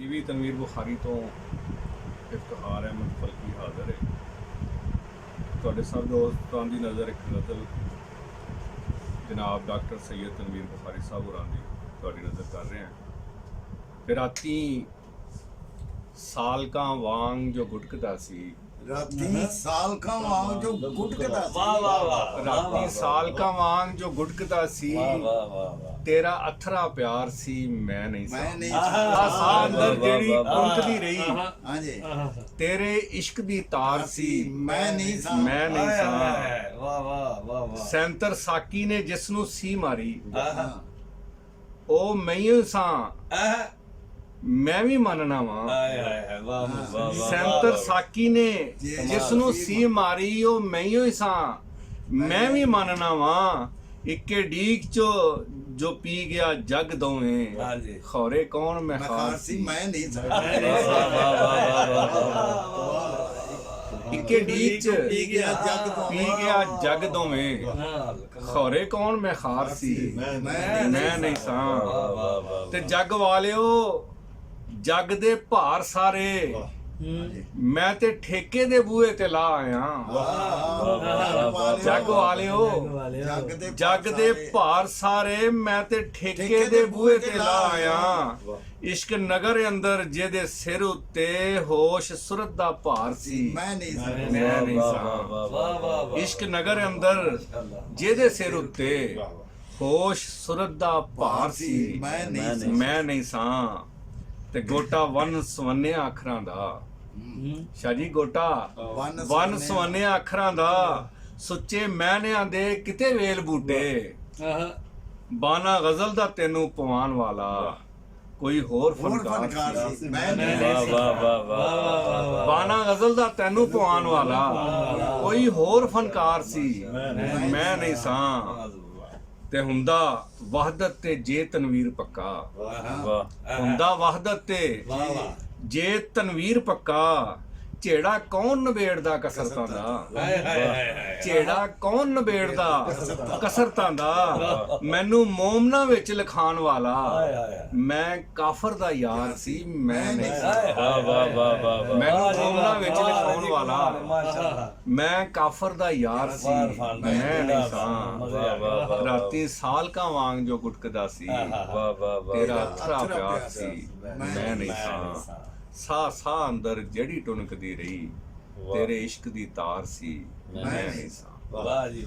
TV Tanveer Bukhari ਤੋਂ ਇਫਤਿਖਾਰ ਅਹਿਮਦ ਫਲਕੀ ਹਾਜ਼ਰ ਹੈ। ਤੁਹਾਡੇ ਸਭ ਦੋਸਤਾਂ ਦੀ ਨਜ਼ਰ ਇੱਕ ਨਜ਼ਰ ਜਨਾਬ ਡਾਕਟਰ ਸੈयद ਤਨਵੀਰ ਬੁਖਾਰੀ ਸਾਹਿਬ ਹੋਰਾਂ ਦੀ ਤੁਹਾਡੀ ਨਜ਼ਰ ਕਰ ਰਹੇ ਹਾਂ। ਫਿਰ ਰਾਤੀ ਸਾਲਕਾਂ ਵਾਂਗ ਜੋ ਗੁਟਕਦਾ ਸੀ, ਰਾਤੀ ਸਾਲਕਾਂ ਵਾਂਗ ਜੋ ਗੁਟਕਦਾ ਸੀ, ਵਾਹ ਵਾਹ ਵਾਹ, ਰਾਤੀ ਸਾਲਕਾਂ ਵਾਂਗ ਜੋ ਗੁਟਕਦਾ ਸੀ, ਵਾਹ ਵਾਹ ਵਾਹ ਵਾਹ, ਤੇਰਾ ਅਥਰਾ ਪਿਆਰ ਸੀ ਮੈਂ ਨਹੀਂ ਮੈਂ ਸਾਂ। ਨਹੀਂ ਆਹ ਸਾਹ ਅੰਦਰ ਜਿਹੜੀ ਕੁੰਕਦੀ ਰਹੀ, ਹਾਂਜੀ ਤੇਰੇ ਇਸ਼ਕ ਦੀ ਤਾਰ ਸੀ ਮੈਂ ਨਹੀਂ ਸਾਂ। ਮੈਂ ਨਹੀਂ ਸਾਂ। ਵਾਹ ਵਾਹ ਵਾਹ ਵਾਹ, ਸੈਂਤਰ ਸਾਕੀ ਨੇ ਜਿਸ ਨੂੰ ਸੀ ਮਾਰੀ, ਹਾਂ, ਉਹ ਮੈਂ ਸਾਂ ਮੈਂ ਵੀ ਮੰਨਣਾ ਵਾਂ। ਆਏ ਹਾਏ ਵਾਹ ਵਾਹ ਵਾਹ, ਸੈਂਤਰ ਸਾਕੀ ਨੇ ਜਿਸ ਨੂੰ ਸੀ ਮਾਰੀ, ਉਹ ਮੈਂ ਹੀ ਸਾਂ ਮੈਂ ਵੀ ਮੰਨਣਾ ਵਾਂ। ਇੱਕੇ ਡੀਕ ਚੋ ਜੋ ਪੀ ਗਿਆ ਜਗ ਦੋਵੇਂ, ਹਾਂਜੀ ਖੌਰੇ ਕੌਣ ਮੈਂ ਮੈਂ ਖਾਰ ਖਾਰ ਸੀ ਸੀ ਮੈਂ ਨਹੀਂ ਸਾਂ। ਵਾਹ ਵਾਹ ਵਾਹ ਵਾਹ, ਇੱਕੇ ਡੀਕ ਚ ਪੀ ਗਿਆ ਜਗ ਤੋਂ ਪੀ ਗਿਆ ਜਗ ਦੋਵੇਂ, ਕਮਾਲ ਖੌਰੇ ਕੌਣ ਮੈਂ ਖਾਰ ਸੀ ਮੈਂ ਨਹੀਂ ਸਾਂ। ਵਾਹ ਵਾਹ ਵਾਹ, ਤੇ ਜਗ ਵਾਲਿਓ ਜਗ ਦੇ ਭਾਰ ਸਾਰੇ, ਮੈਂ ਤੇ ਠੇਕੇ ਦੇ ਬੂਹੇ ਤੇ ਲਾ ਆਇਆ। ਜਗ ਵਾਲਿਓ ਜਗ ਦੇ ਭਾਰ ਸਾਰੇ, ਮੈਂ ਤੇ ਠੇਕੇ ਦੇ ਬੂਹੇ ਤੇ ਲਾ ਆਇਆ। ਇਸ਼ਕ ਨਗਰ ਅੰਦਰ ਜਿਹਦੇ ਸਿਰ ਉੱਤੇ ਹੋਸ਼ ਸੁਰਤ ਦਾ ਭਾਰ ਸੀ ਮੈਂ ਨਹੀਂ ਸਾਂ। ਮੈਂ ਨਹੀਂ ਵਾਹ ਸਾਂ। ਵਾਹ ਵਾਹ ਵਾਹ, ਇਸ਼ਕ ਨਗਰ ਅੰਦਰ ਜਿਹਦੇ ਸਿਰ ਉੱਤੇ ਹੋਸ਼ ਸੁਰਤ ਦਾ ਭਾਰ ਸੀ ਮੈਂ ਨਹੀਂ ਸਾਂ। ਮੈਂ ਨਹੀਂ ਸਾਂ। ਤੇ ਗੋਟਾ ਵਨ ਸਵੰਨਿਆ ਅੱਖਰਾਂ ਦਾ, ਸ਼ਾਹ ਜੀ ਗੋਟਾ ਵਨ ਸਵੰਨਿਆ ਅੱਖਰਾਂ ਦਾ, ਸੁੱਚੇ ਮਹਿਨਿਆਂ ਦੇ ਕਿਤੇ ਵੇਲ ਬੂਟੇ, ਬਾਣਾ ਗਜ਼ਲ ਦਾ ਤੈਨੂੰ ਪਵਾਨ ਵਾਲਾ ਕੋਈ ਹੋਰ ਹੋਰ ਫਨਕਾਰ ਫਨਕਾਰ ਸੀ ਸੀ ਮੈਂ ਨਹੀਂ ਵਾਹ ਵਾਹ ਵਾਹ ਵਾਹ, ਬਾਣਾ ਗਜ਼ਲ ਦਾ ਤੈਨੂੰ ਪਵਾਨ ਵਾਲਾ ਕੋਈ ਹੋਰ ਫਨਕਾਰ ਸੀ ਮੈਂ ਨਹੀਂ ਸਾਂ। ਤੇ ਹੁੰਦਾ ਵਹਦਤ ਤੇ ਜੇ ਤਨਵੀਰ ਪੱਕਾ, ਵਾਹ ਹੁੰਦਾ ਵਹਦਤ ਤੇ ਵਾਹ ਵਾਹ, ਜੇ ਤਨਵੀਰ ਪੱਕਾ, ਝੇੜਾ ਕੌਣ ਨਿਬੇੜਦਾ ਕਸਰਤਾਂ ਦਾ, ਹਾਏ ਹਾਏ ਹਾਏ, ਝੇੜਾ ਕੌਣ ਨਿਬੇੜਦਾ ਕਸਰਤਾਂ ਦਾ, ਮੈਨੂੰ ਮੋਮਨਾ ਵਿੱਚ ਲਿਖਾਣ ਵਾਲਾ, ਮੈਂ ਕਾਫਰ ਦਾ ਯਾਰ ਸੀ ਮੈਂ ਨਹੀਂ ਸਾਂ। ਵਾਹ ਵਾਹ ਵਾਹ ਵਾਹ, ਮੈਨੂੰ ਮੋਮਨਾ ਵਿੱਚ ਲਿਖਾਉਣ ਵਾਲਾ, ਮਾਸ਼ਾਅੱਲਾ, ਮੈਂ ਕਾਫਰ ਦਾ ਯਾਰ ਸੀ ਮੈਂ ਨਹੀਂ ਸਾਂ। ਵਾਹ ਵਾਹ ਵਾਹ, ਰਾਤੀ ਸਾਲਕਾਂ ਵਾਂਗ ਜੋ ਗੁਟਕਦਾ ਸੀ, ਵਾਹ ਵਾਹ ਵਾਹ, ਤੇਰਾ ਅਥਰਾ ਪਿਆਰ ਸੀ ਮੈਂ ਨਹੀਂ ਸਾਂ। ਸਾਹ ਸਾਹ ਅੰਦਰ ਜਿਹੜੀ ਟੁਨਕਦੀ ਰਹੀ, ਤੇਰੇ ਇਸ਼ਕ ਦੀ ਤਾਰ ਸੀ ਮੈਂ ਨਹੀਂ ਸਾਂ। ਵਾਹ ਜੀ।